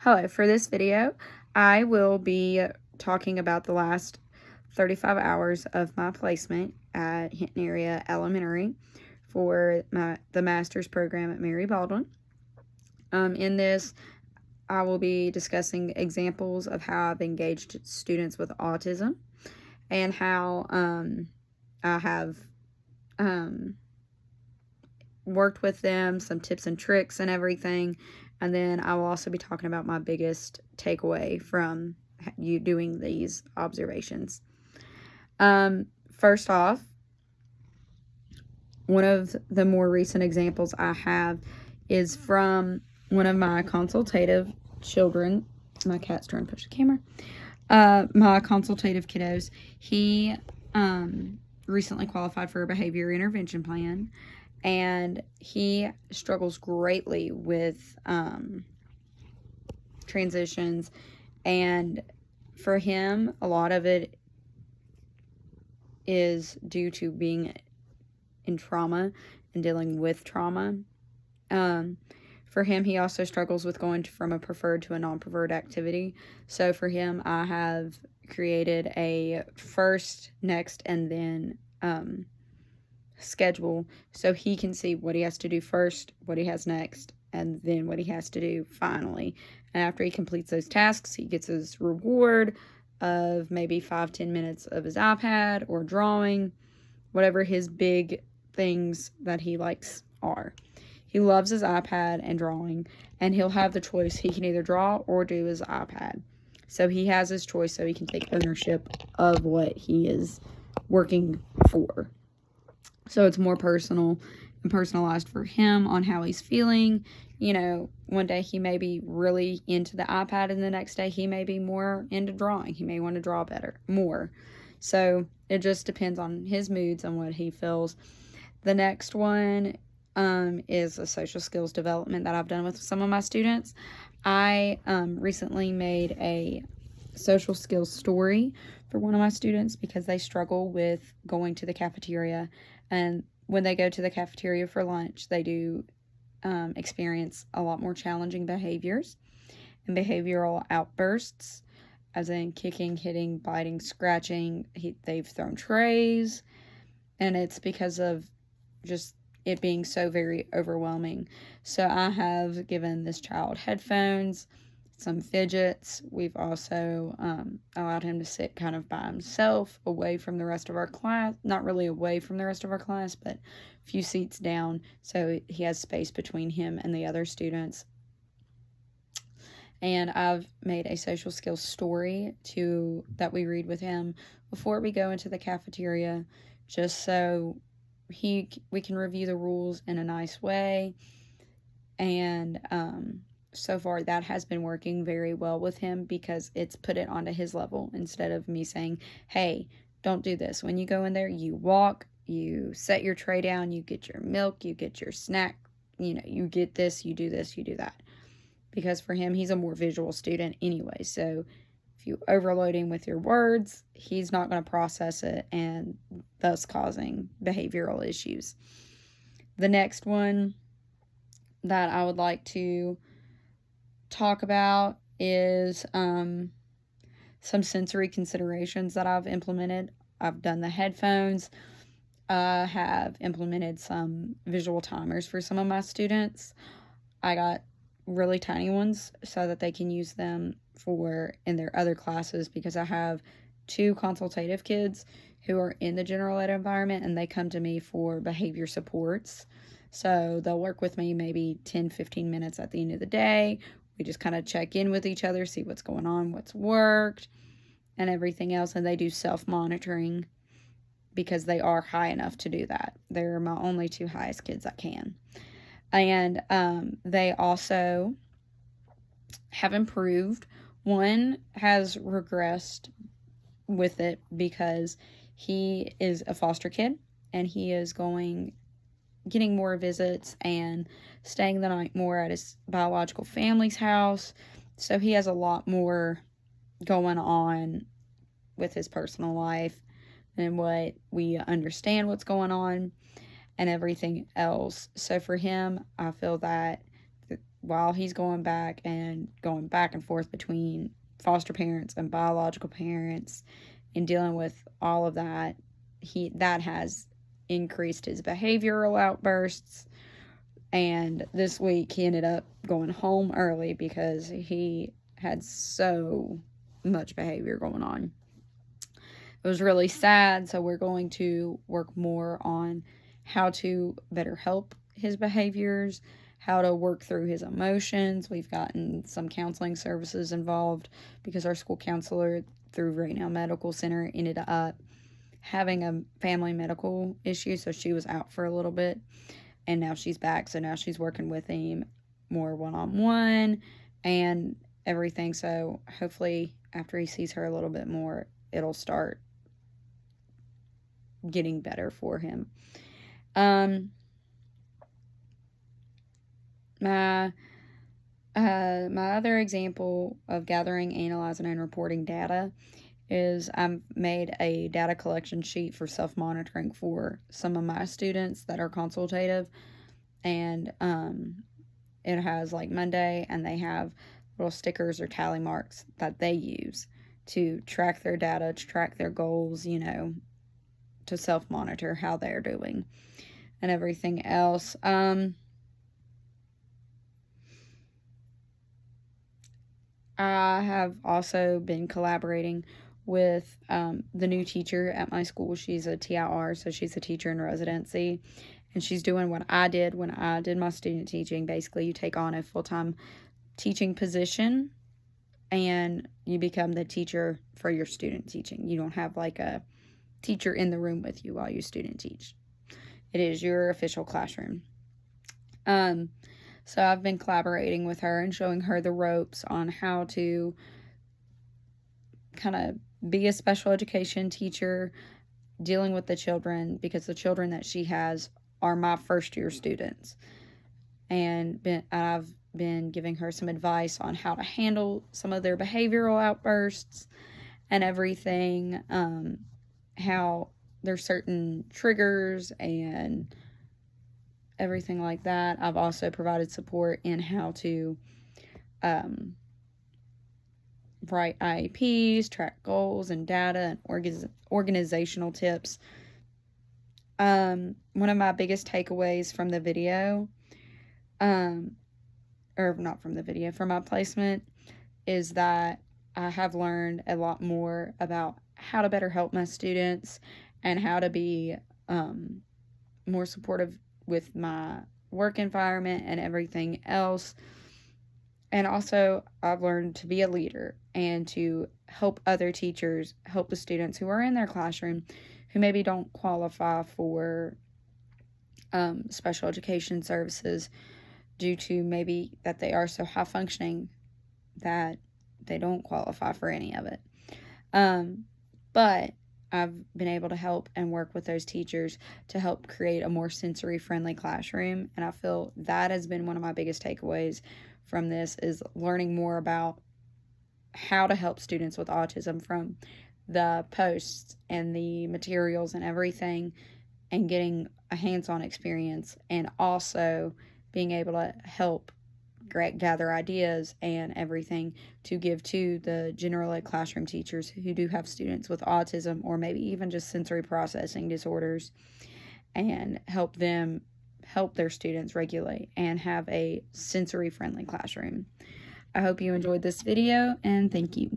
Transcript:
Hello, for this video, I will be talking about the last 35 hours of my placement at Hinton Area Elementary for the master's program at Mary Baldwin. In this, I will be discussing examples of how I've engaged students with autism and how I have worked with them, some tips and tricks and everything. And then I will also be talking about my biggest takeaway from you doing these observations. First off, one of the more recent examples I have is from one of my consultative children. My cat's trying to push the camera. My consultative kiddos. He recently qualified for a behavior intervention plan, and he struggles greatly with transitions. And for him, a lot of it is due to being in trauma and dealing with trauma. For him, he also struggles with going from a preferred to a non-preferred activity. So for him, I have created a first, next, and then schedule so he can see what he has to do first, what he has next, and then what he has to do finally. And after he completes those tasks, he gets his reward of maybe 5-10 minutes of his iPad or drawing, whatever his big things that he likes are. He loves his iPad and drawing, and he'll have the choice. He can either draw or do his iPad. So he has his choice, so he can take ownership of what he is working for. So it's more personal and personalized for him on how he's feeling. You know, one day he may be really into the iPad, and the next day he may be more into drawing. He may want to draw more. So it just depends on his moods and what he feels. The next one is a social skills development that I've done with some of my students. I recently made a social skills story for one of my students because they struggle with going to the cafeteria. And when they go to the cafeteria for lunch, they do experience a lot more challenging behaviors and behavioral outbursts, as in kicking, hitting, biting, scratching. They've thrown trays, and it's because of just it being so very overwhelming. So I have given this child headphones, some fidgets. We've also allowed him to sit kind of by himself, away from the rest of our class. Not really away from the rest of our class, but a few seats down, so he has space between him and the other students. And I've made a social skills story that we read with him before we go into the cafeteria, just so we can review the rules in a nice way. And so far that has been working very well with him because it's put it onto his level instead of me saying, hey, don't do this. When you go in there, you walk, you set your tray down, you get your milk, you get your snack, you get this, you do that. Because for him, he's a more visual student anyway. So if you overload him with your words, he's not going to process it, and thus causing behavioral issues. The next one that I would like to talk about is some sensory considerations that I've implemented. I've done the headphones. I have implemented some visual timers for some of my students. I got really tiny ones so that they can use them in their other classes, because I have 2 consultative kids who are in the general ed environment, and they come to me for behavior supports. So they'll work with me maybe 10-15 minutes at the end of the day. We just kind of check in with each other, see what's going on, what's worked, and everything else. And they do self-monitoring because they are high enough to do that. They're my only 2 highest kids I can. And they also have improved. One has regressed with it because he is a foster kid, and he is getting more visits and staying the night more at his biological family's house. So he has a lot more going on with his personal life than what we understand what's going on and everything else. So for him, I feel that while he's going back and forth between foster parents and biological parents and dealing with all of that, that has increased his behavioral outbursts. And this week he ended up going home early because he had so much behavior going on. It was really sad, so we're going to work more on how to better help his behaviors, how to work through his emotions. We've gotten some counseling services involved because our school counselor through Raynell Medical Center ended up having a family medical issue, so she was out for a little bit, and now she's back, so now she's working with him more one-on-one and everything. So hopefully after he sees her a little bit more, it'll start getting better for him. My other example of gathering, analyzing, and reporting data is I made a data collection sheet for self-monitoring for some of my students that are consultative, and it has like Monday, and they have little stickers or tally marks that they use to track their data, to track their goals, you know, to self-monitor how they're doing and everything else. I have also been collaborating with the new teacher at my school. She's a TIR, so she's a teacher in residency, and she's doing what I did when I did my student teaching. Basically, you take on a full-time teaching position and you become the teacher for your student teaching. You don't have like a teacher in the room with you while you student teach. It is your official classroom. So I've been collaborating with her and showing her the ropes on how to kind of be a special education teacher, dealing with the children, because the children that she has are my first year students. And I've been giving her some advice on how to handle some of their behavioral outbursts and everything, how there's certain triggers and everything like that. I've also provided support in how to write IEPs, track goals and data, and organizational tips. One of my biggest takeaways from the video, or not from the video, from my placement, is that I have learned a lot more about how to better help my students and how to be more supportive with my work environment and everything else. And also, I've learned to be a leader and to help other teachers, help the students who are in their classroom who maybe don't qualify for special education services due to maybe that they are so high functioning that they don't qualify for any of it. But I've been able to help and work with those teachers to help create a more sensory-friendly classroom, and I feel that has been one of my biggest takeaways from this, is learning more about how to help students with autism from the posts and the materials and everything, and getting a hands-on experience, and also being able to help gather ideas and everything to give to the general ed classroom teachers who do have students with autism or maybe even just sensory processing disorders, and help their students regulate and have a sensory friendly classroom. I hope you enjoyed this video, and thank you.